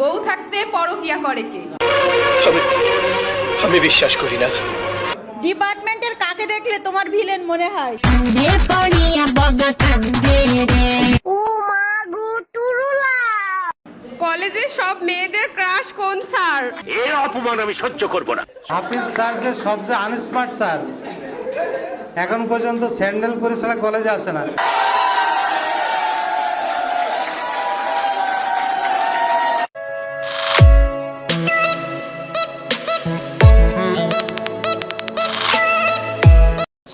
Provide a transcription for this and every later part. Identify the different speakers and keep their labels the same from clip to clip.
Speaker 1: বউ থাকতে পরকিয়া করে কে?
Speaker 2: আমি বিশ্বাস করি না।
Speaker 3: ডিপার্টমেন্টের কাকে দেখলে তোমার ভিলেন মনে হয়?
Speaker 1: কলেজে সব মেয়েদের ক্রাশ কোন স্যার?
Speaker 2: এর অপমান আমি সহ্য করব না।
Speaker 4: হাফিজ স্যার যে সবচেয়ে আনস্মার্ট স্যার, এখন পর্যন্ত স্যান্ডেল পরে ছাড়া কলেজে আসে না।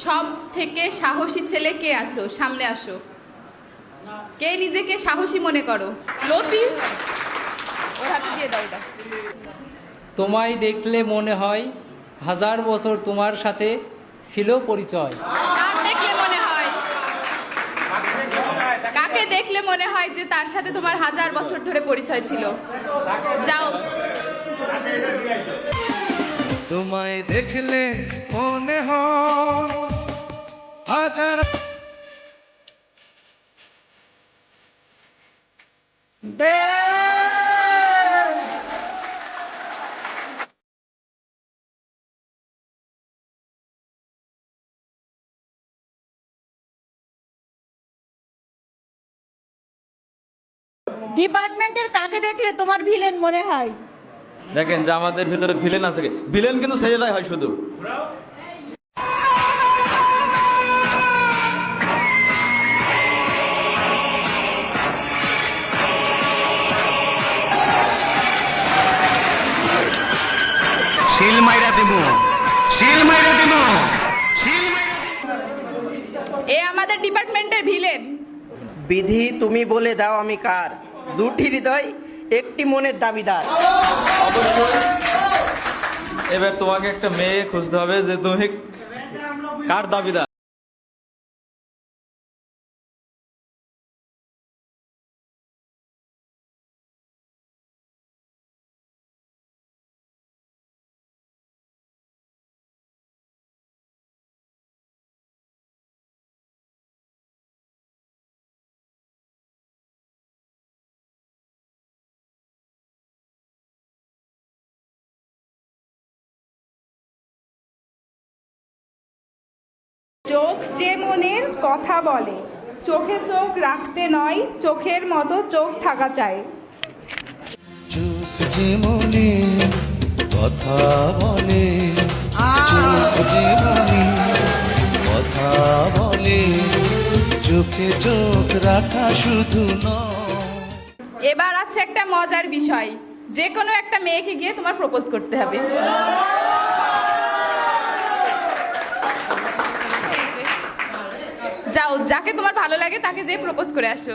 Speaker 1: সব থেকে সাহসী ছেলে কে আছো? সামনে আসো। কে নিজেকে সাহসী মনে করো? লতি, ওর হাতে দিয়ে দাও এটা।
Speaker 5: তোমায় দেখলে মনে হয় 1000 বছর তোমার সাথে ছিল পরিচয়।
Speaker 1: কার দেখলে মনে হয়? কাকে দেখলে মনে হয় যে তার সাথে তোমার 1000 বছর ধরে পরিচয় ছিল? যাও।
Speaker 6: তোমায় দেখলে মনে হয় হাজার
Speaker 3: ডিপার্টমেন্টের কাকে দেখলে তোমার ভিলেন মনে হয়?
Speaker 7: দেখেন যে আমাদের ভিতরে ভিলেন আছে, ভিলেন কিন্তু ছেলেরাই হয় শুধু।
Speaker 2: শিল মাইরা দিব, শিল মাইরা দিব, শিল মাইরা।
Speaker 1: এ আমাদের ডিপার্টমেন্টের ভিলেন।
Speaker 8: বিধি তুমি বলে দাও আমি কার, দুটি হৃদয় একটি মনের দাবিদার।
Speaker 7: এবার তোমাকে একটা মেয়ে খুঁজতে হবে যে তুমি কার দাবিদার।
Speaker 1: চোখ যে মনের কথা বলে, চোখে চোখ রাখতে নয়, চোখের মতো চোখ থাকা চাই।
Speaker 6: চোখ যে মনে কথা বলে, চোখ যে মনে কথা বলে, চোখে চোখ রাখা শুধু নয়।
Speaker 1: এবার আছে একটা মজার বিষয়, যে কোনো একটা মেয়েকে গিয়ে তোমার প্রপোজ করতে হবে। যাও, যাকে তোমার ভালো লাগে তাকে যেয়ে প্রপোজ করে আসো।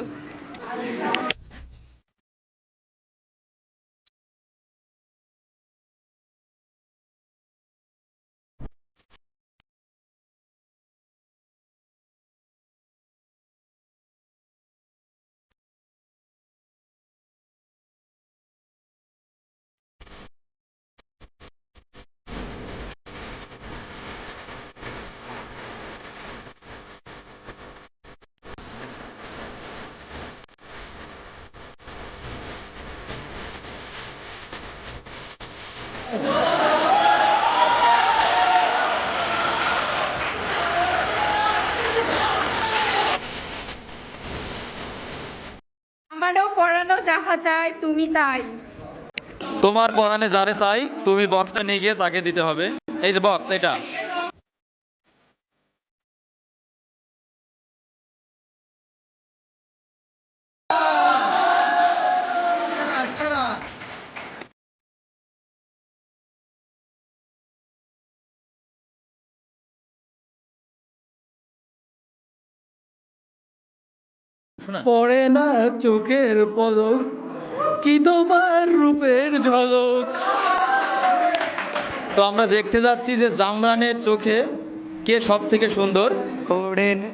Speaker 1: আমারও পড়ানো যাহা চায় তুমি তাই।
Speaker 7: তোমার পরানে যারে চাই তুমি বক্সটা নিয়ে গিয়ে তাকে দিতে হবে। এই যে বক্স, এটা
Speaker 5: পড়ে না চোখের পলক, কি তোমার রূপের ঝলক।
Speaker 7: তো আমরা দেখতে যাচ্ছি যে জামরানের চোখে কে সব থেকে সুন্দর। পড়ে না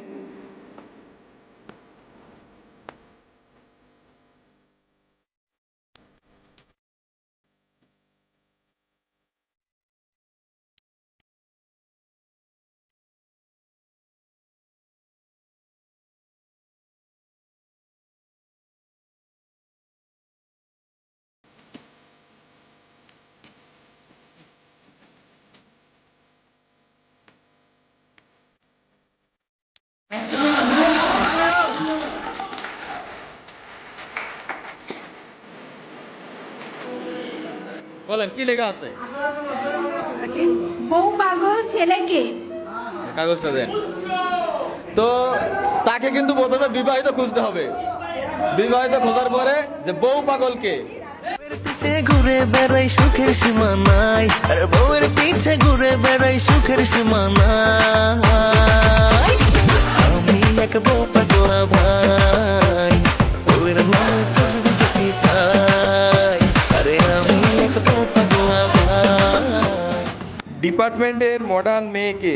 Speaker 7: বলেন কি লেখা আছে?
Speaker 3: বউ পাগল ছেলেকে।
Speaker 7: কাগজটা দেন। তো তাকে কিন্তু প্রথমে বিবাহিত খুঁজতে হবে। বিবাহিত খোঁজার পরে যে বউ পাগলকে
Speaker 6: পিছে ঘুরে বেড়াই সুখের সীমা নাই, আর বউয়ের পিছে ঘুরে বেড়াই সুখের সীমা নাই। আমি এক বউ পাগলা ভাই, বউয়ের নাম খুঁজবি যদি পাই, আরে আমি এক বউ পাগলা ভাই।
Speaker 7: ডিপার্টমেন্টের মডার্ন মেয়েকে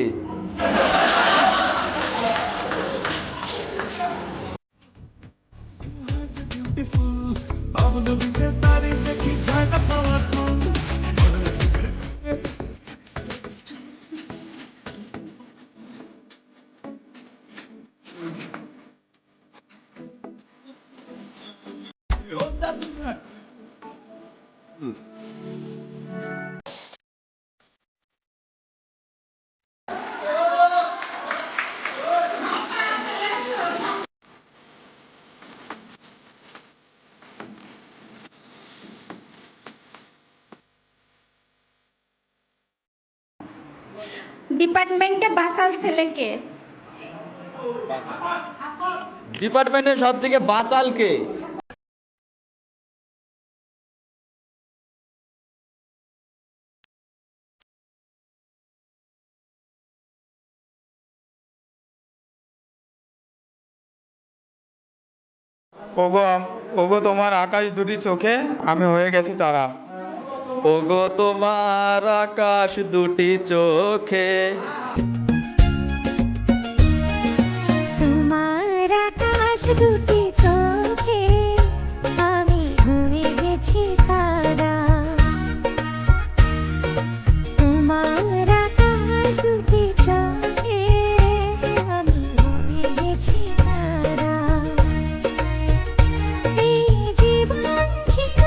Speaker 3: ডিপার্টমেন্টে বাসাল ছেলেকে।
Speaker 7: ডিপার্টমেন্টের সব থেকে বাচালকে
Speaker 9: ওগো তোমার আকাশ দুটি চোখে আমি হয়ে গেছি তারা।
Speaker 7: ওগো তোমার আকাশ দুটি চোখে
Speaker 10: তোমার আকাশ দুটি চোখে আমি হয়ে গেছি তারা। তোমার আকাশ দুটি চোখে আমি হয়ে গেছি তারা। এই জীবন ছিল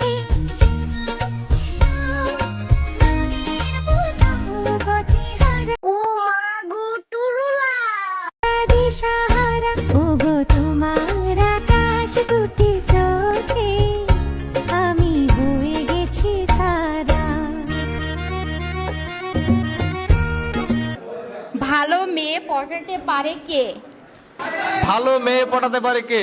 Speaker 10: এই জীবন ছিল ও মাগো টুরুলা দিশাহারা। ওগো তোমার আকাশ দুটি চোখে আমি হয়ে গেছি তারা।
Speaker 1: ভালো মেয়ে পটাতে পারে কে?
Speaker 7: ভালো মেয়ে পটাতে পারে কে?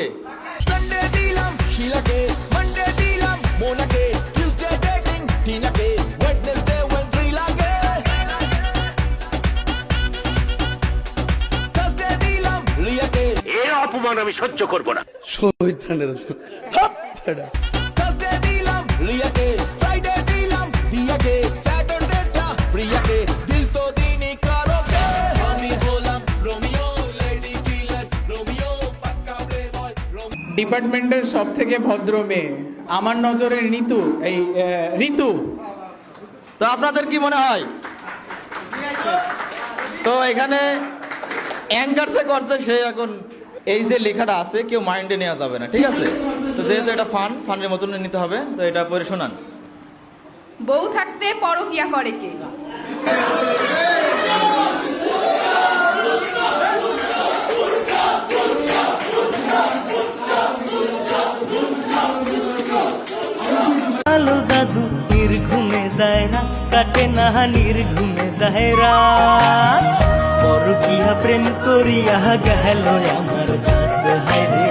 Speaker 6: সানডে দিলাম শিলাকে, মানডে দিলাম মোনাকে, টিউসডে ডেটিং টিনাকে, ওয়েডনেসডে ওয়েন্ট্রি লাগে, থার্সডে দিলাম রিয়াকে,
Speaker 2: এর অপমান আমি সহ্য করব না।
Speaker 6: থার্সডে দিলাম রিয়াকে, ফ্রাইডে দিলাম দিয়াকে, স্যাটারডেটা প্রিয়াকে, দিল তো দিনই কারোকে। আমি হলাম রোমিও, লেডি কিলার রোমিও, পাক্কা প্লে বয় রোমিও।
Speaker 9: ডিপার্টমেন্টের সব থেকে ভদ্র মেয়ে আমার নজরে ঋতু, ঋতু।
Speaker 7: তো আপনাদের কি মনে হয়? তো এখানে অ্যাঙ্কার যে করছে সে এখন এই যে লেখাটা আছে কেউ মাইন্ডে নেওয়া যাবে না, ঠিক আছে? তো যেহেতু এটা ফানের মতন নিতে হবে, তো এটা পরে শোনান।
Speaker 1: বউ থাকতে পরকিয়া করে কে?
Speaker 6: আলো জাদু নির্ঘুমে যায় না, কাটে না নির্ঘুমে যায় রাত। পরকিয়া প্রেম করিয়া গেল আমার সাথ, হায় রে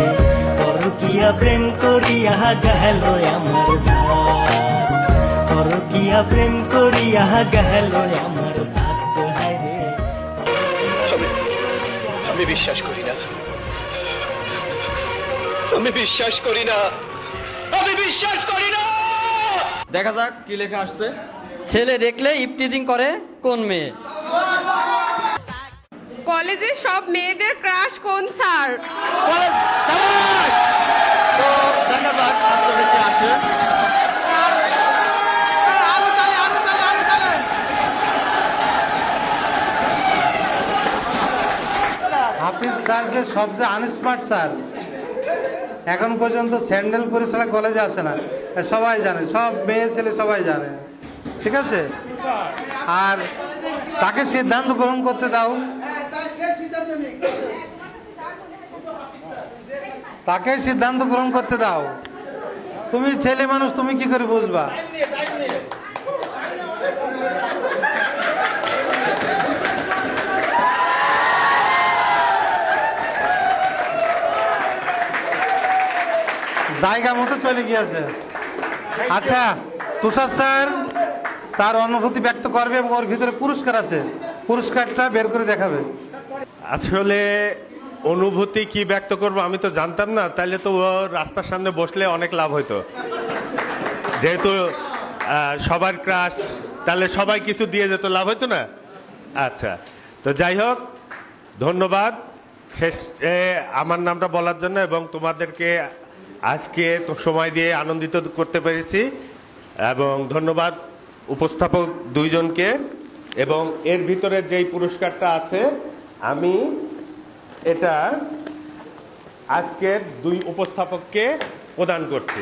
Speaker 6: পরকিয়া প্রেম করিয়া গেল আমার সাথ। পরকিয়া প্রেম করিয়া গেল আমার সাথ, হায় রে।
Speaker 2: আমি বিশ্বাস করি না, আমি বিশ্বাস করি না, আমি বিশ্বাস করি না।
Speaker 7: দেখা যাক কি লেখা আসছে।
Speaker 8: ছেলে দেখলে ইপটিজিং করে কোন মেয়ে?
Speaker 1: কলেজে সব মেয়েদের ক্রাশ কোন স্যার?
Speaker 7: তো দেখা যাক আসলে কি আসে।
Speaker 4: হাফিজ স্যার যে সবচেয়ে আনস্মার্ট স্যার, এখন পর্যন্ত স্যান্ডেল পরে ছাড়া কলেজে আসে না, সবাই জানে, সব মেয়ে ছেলে সবাই জানে, ঠিক আছে? আর তাকে সিদ্ধান্ত গ্রহণ করতে দাও। তাকে সিদ্ধান্ত গ্রহণ করতে দাও। তুমি ছেলে মানুষ, তুমি কি করে বুঝবা? জায়গা মতো চলে গিয়েছে। আচ্ছা, তুষার স্যার তার অনুভূতি ব্যক্ত করবে এবং ওর ভিতরে পুরস্কার আছে, পুরস্কারটা বের করে দেখাবে।
Speaker 11: আসলে অনুভূতি কি ব্যক্ত করবো আমি তো জানতাম না, তাহলে তো ও রাস্তার সামনে বসলে অনেক লাভ হতো। যেহেতু সবার ক্রাশ, তাহলে সবাই কিছু দিয়ে যেত, লাভ হতো না। আচ্ছা, তো যাই হোক, ধন্যবাদ শেষে আমার নামটা বলার জন্য এবং তোমাদেরকে আজকে তো সময় দিয়ে আনন্দিত করতে পেরেছি। এবং ধন্যবাদ উপস্থাপক দুইজনকে। এবং এর ভিতরে যেই পুরস্কারটা আছে আমি এটা আজকের দুই উপস্থাপককে প্রদান করছি।